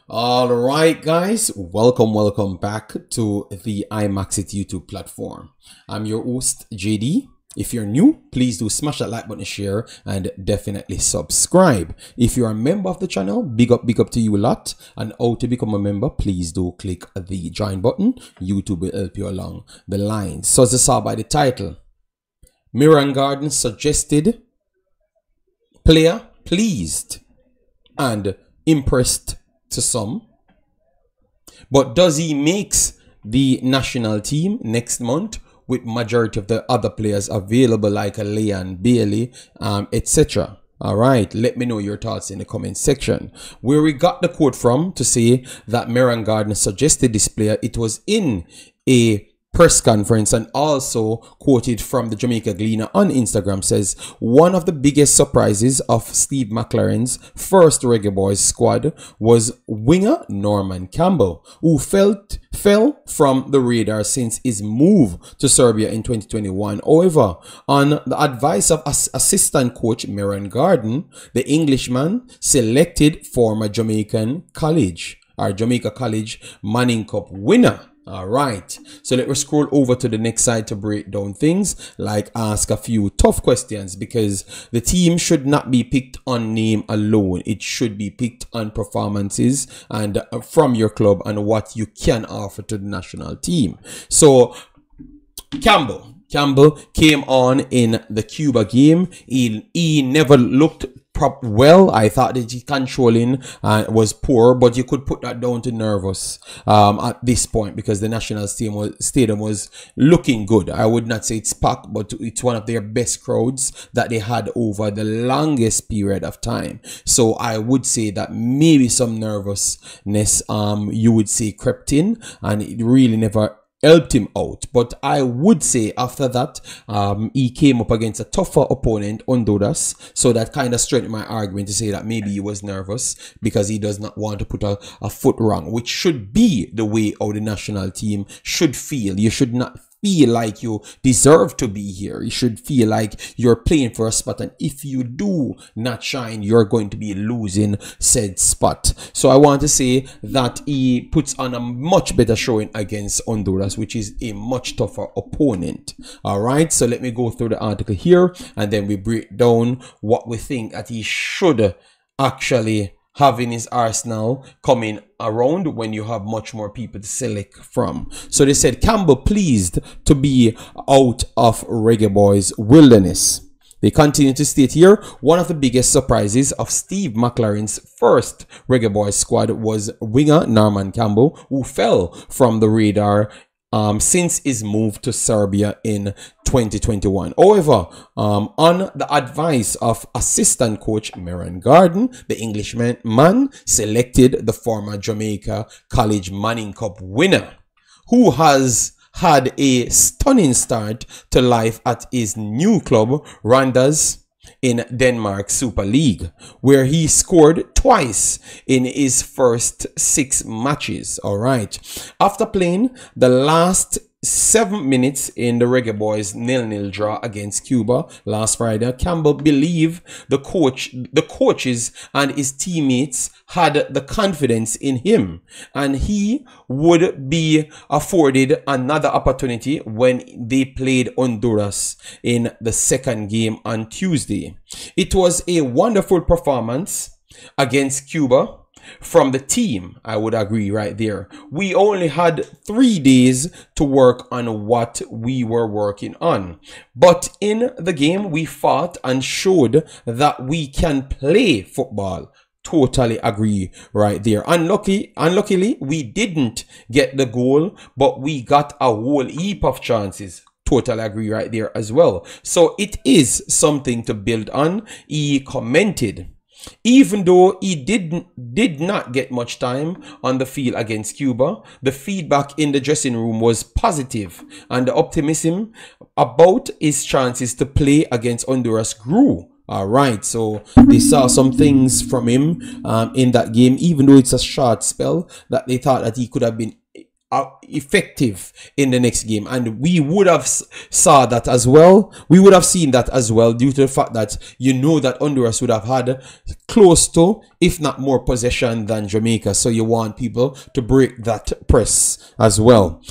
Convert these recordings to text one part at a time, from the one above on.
All right, guys, welcome back to the Imaxit YouTube platform. I'm your host, JD. If you're new, please do smash that like button, share, and definitely subscribe. If you're a member of the channel, big up to you a lot. And how to become a member, please do click the join button. YouTube will help you along the lines. So as you saw by the title, Merron Gordon suggested player pleased and impressed to some, but does he makes the national team next month with majority of the other players available like a Leon Bailey, etc. All right, let me know your thoughts in the comment section. Where we got the quote from to say that Merron Gordon suggested this player, it was in a press conference, and also quoted from the Jamaica Gleaner on Instagram, says one of the biggest surprises of Steve McClaren's first Reggae Boyz squad was winger Norman Campbell, who fell from the radar since his move to Serbia in 2021. However, on the advice of assistant coach Merron Gordon, the Englishman selected former Jamaica College Manning Cup winner. All right, so let me scroll over to the next side to break down things, like ask a few tough questions, because the team should not be picked on name alone. It should be picked on performances and from your club and what you can offer to the national team. So Campbell came on in the Cuba game. He never looked well. I thought that his controlling was poor, but you could put that down to nervous at this point, because the national stadium was looking good. I would not say it's packed, but it's one of their best crowds that they had over the longest period of time. So I would say that maybe some nervousness you would say crept in, and it really never helped him out. But I would say after that, he came up against a tougher opponent, Honduras, so that kind of strengthened my argument to say that maybe he was nervous because he does not want to put a foot wrong, which should be the way how the national team should feel. You should not feel like you deserve to be here. You should feel like you're playing for a spot, and if you do not shine, you're going to be losing said spot. So I want to say that he puts on a much better showing against Honduras, which is a much tougher opponent. All right, so let me go through the article here, and then we break down what we think that he should actually have in his arsenal coming around when you have much more people to select from. So they said Campbell pleased to be out of Reggae Boyz wilderness. They continue to state here, one of the biggest surprises of Steve McClaren's first Reggae Boyz squad was winger Norman Campbell, who fell from the radar since his move to Serbia in 2021. However, on the advice of assistant coach Merron Gordon, the Englishman selected the former Jamaica College Manning Cup winner, who has had a stunning start to life at his new club, Randers, in Denmark Super Liga, where he scored twice in his first 6 matches. All right, after playing the last 7 minutes in the Reggae Boyz 0-0 draw against Cuba last Friday, Campbell believed the coaches and his teammates had the confidence in him, and he would be afforded another opportunity when they played Honduras in the second game on Tuesday. It was a wonderful performance against Cuba from the team. I would agree right there. We only had 3 days to work on what we were working on, but in the game we fought and showed that we can play football. Totally agree right there. Unluckily, we didn't get the goal, but we got a whole heap of chances. Totally agree right there as well. So it is something to build on. He commented, even though he did not get much time on the field against Cuba, the feedback in the dressing room was positive, and the optimism about his chances to play against Honduras grew. All right, so they saw some things from him in that game, even though it's a short spell, that they thought that he could have been effective in the next game, and we would have saw that as well. We would have seen that as well, due to the fact that you know that Honduras would have had close to if not more possession than Jamaica. So you want people to break that press as well.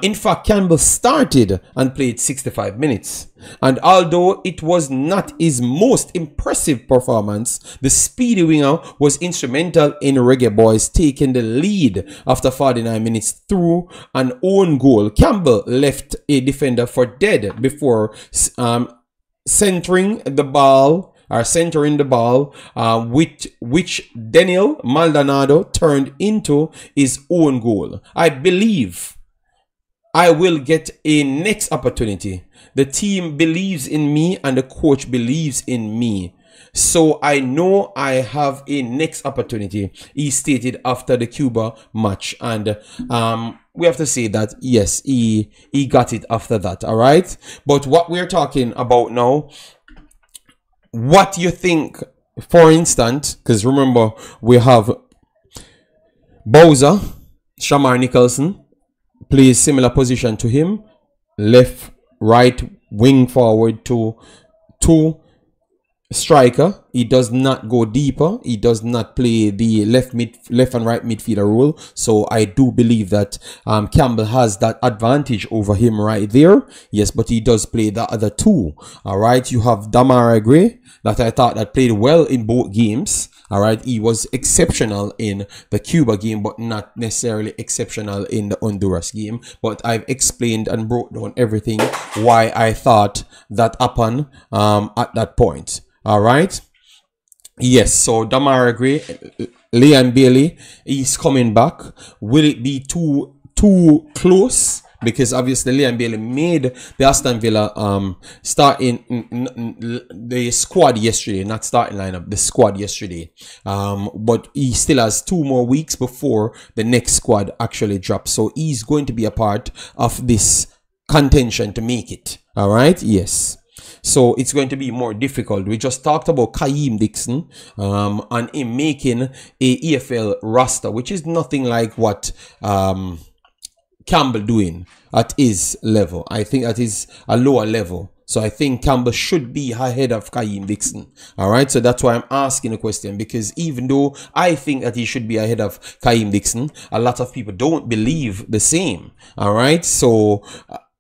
In fact, Campbell started and played 65 minutes. And although it was not his most impressive performance, the speedy winger was instrumental in Reggae Boyz taking the lead after 49 minutes through an own goal. Campbell left a defender for dead before centering the ball, which Daniel Maldonado turned into his own goal. I believe I will get a next opportunity. The team believes in me and the coach believes in me. So I know I have a next opportunity, he stated after the Cuba match. And we have to say that, yes, he got it after that, all right? But what we're talking about now, what you think, for instance, because remember, we have Bowser, Shamar Nicholson, plays similar position to him, left, right, wing forward to striker. He does not go deeper. He does not play the left and right midfielder role. So I do believe that Campbell has that advantage over him right there. Yes, but he does play the other two. All right. You have Damara Gray that I thought that played well in both games. All right. He was exceptional in the Cuba game, but not necessarily exceptional in the Honduras game. But I've explained and broke down everything why I thought that happened at that point. All right. Yes, so Damara Gray, Liam Bailey, he's coming back. Will it be too close? Because obviously Liam Bailey made the Aston Villa start in the squad yesterday, not starting lineup, the squad yesterday. But he still has 2 more weeks before the next squad actually drops. So he's going to be a part of this contention to make it. All right, yes. So it's going to be more difficult. We just talked about Kaim Dixon and him making a EFL roster, which is nothing like what Campbell doing at his level. I think that is a lower level. So I think Campbell should be ahead of Kaim Dixon. All right. So that's why I'm asking the question, because even though I think that he should be ahead of Kaim Dixon, a lot of people don't believe the same. All right. So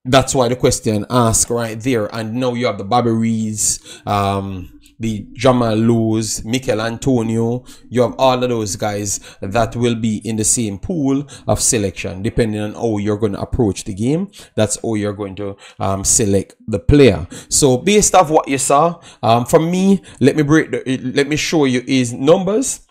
that's why the question asked right there. And now you have the Bobby Rees, the Jamal Lewis, Mikel Antonio. You have all of those guys that will be in the same pool of selection. Depending on how you're going to approach the game, that's how you're going to select the player. So based off what you saw, for me, let me show you his numbers.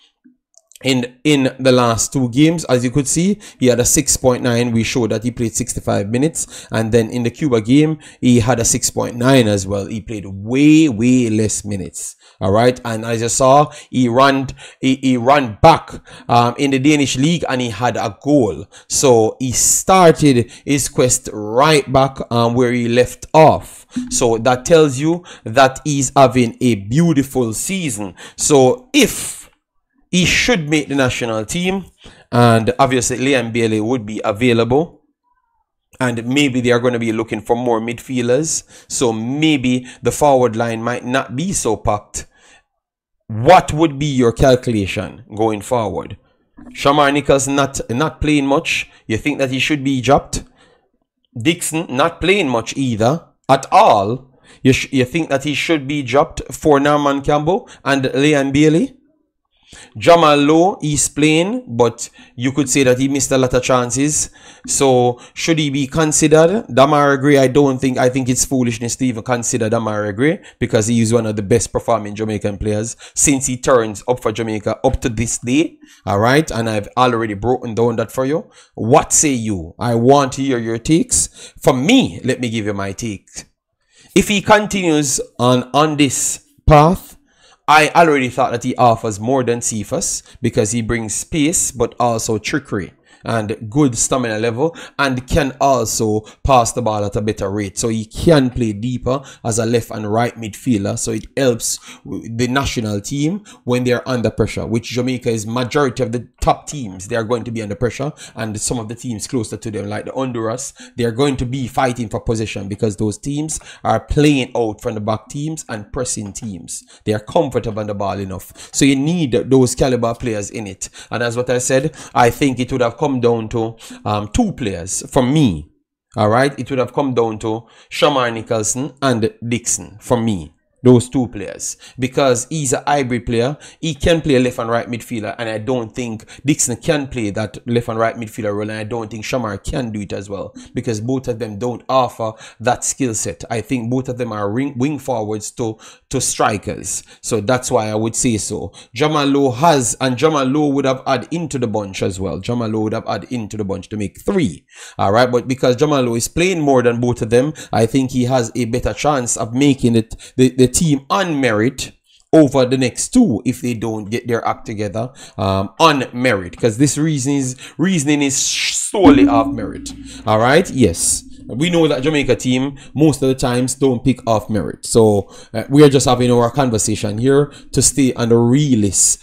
In the last 2 games, as you could see, he had a 6.9. We showed that he played 65 minutes. And then in the Cuba game, he had a 6.9 as well. He played way less minutes. All right. And as you saw, he ran back in the Danish league and he had a goal. So he started his quest right back where he left off. So that tells you that he's having a beautiful season. So if he should make the national team, and obviously Liam Bailey would be available, and maybe they are going to be looking for more midfielders, so maybe the forward line might not be so packed. What would be your calculation going forward? Shamar Nichols not playing much. You think that he should be dropped? Dixon not playing much either at all. You think that he should be dropped for Norman Campbell and Liam Bailey? Jamal Lowe, he's playing, but you could say that he missed a lot of chances. So should he be considered? Damara Gray, I think it's foolishness to even consider Damara Gray, because he is one of the best performing Jamaican players since he turns up for Jamaica up to this day. All right, and I've already broken down that for you. What say you? I want to hear your takes. For me, let me give you my take. If he continues on this path, I already thought that he offers more than Cephas, because he brings space but also trickery. and good stamina level, and can also pass the ball at a better rate. So he can play deeper as a left and right midfielder. So it helps the national team when they're under pressure, which Jamaica is majority of the top teams. They are going to be under pressure, and some of the teams closer to them, like the Honduras, they are going to be fighting for possession because those teams are playing out from the back teams and pressing teams. They are comfortable on the ball enough. So you need those caliber players in it. And as what I said, I think it would have come down to two players for me. All right, it would have come down to Shamar Nicholson and Dixon for me. Those two players, because he's a hybrid player. He can play left and right midfielder, and I don't think Dixon can play that left and right midfielder role, and I don't think Shamar can do it as well, because both of them don't offer that skill set. I think both of them are wing forwards to strikers, so that's why I would say so. Jamal Lowe has, and Jamal Lowe would have added into the bunch as well. Jamal Lowe would have added into the bunch to make 3. All right, but because Jamal Lowe is playing more than both of them, I think he has a better chance of making it the team on merit over the next 2 if they don't get their act together on merit, because this reasoning is solely off merit. All right, yes, we know that Jamaica team most of the times don't pick off merit, so we are just having our conversation here to stay on the realist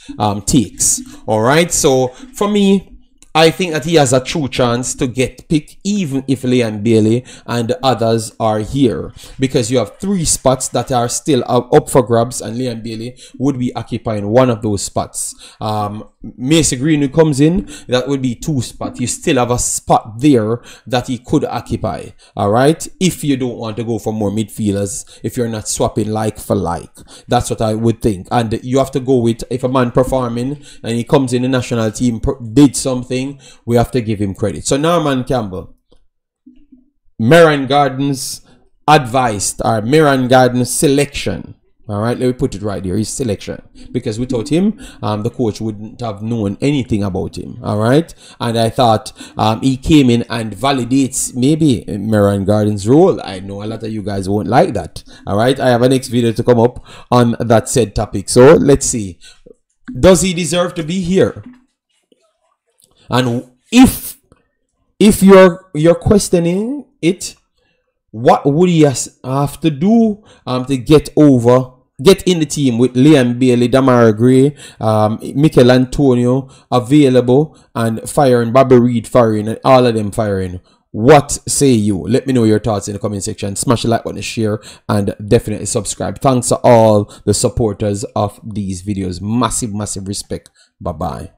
takes. All right, so for me, I think that he has a true chance to get picked, even if Liam Bailey and the others are here, because you have 3 spots that are still up for grabs, and Liam Bailey would be occupying one of those spots. Macy Green, who comes in, that would be 2 spots. You still have a spot there that he could occupy. All right, if you don't want to go for more midfielders, if you're not swapping like for like, that's what I would think. And you have to go with, if a man performing and he comes in the national team, did something, we have to give him credit. So Norman Campbell, Merron Gordon's advice, or Merron Gordon's selection. All right, let me put it right there, his selection, because without him, the coach wouldn't have known anything about him. All right, and I thought he came in and validates maybe Merron Gordon's role. I know a lot of you guys won't like that. All right, I have a next video to come up on that said topic. So let's see, does he deserve to be here? And if you're questioning it, what would he have to do to get in the team with Liam Bailey, Damara Gray, Mikel Antonio available, and firing Bobby Reed, firing, and all of them firing? What say you? Let me know your thoughts in the comment section. Smash the like button, share, and definitely subscribe. Thanks to all the supporters of these videos. Massive respect. Bye bye.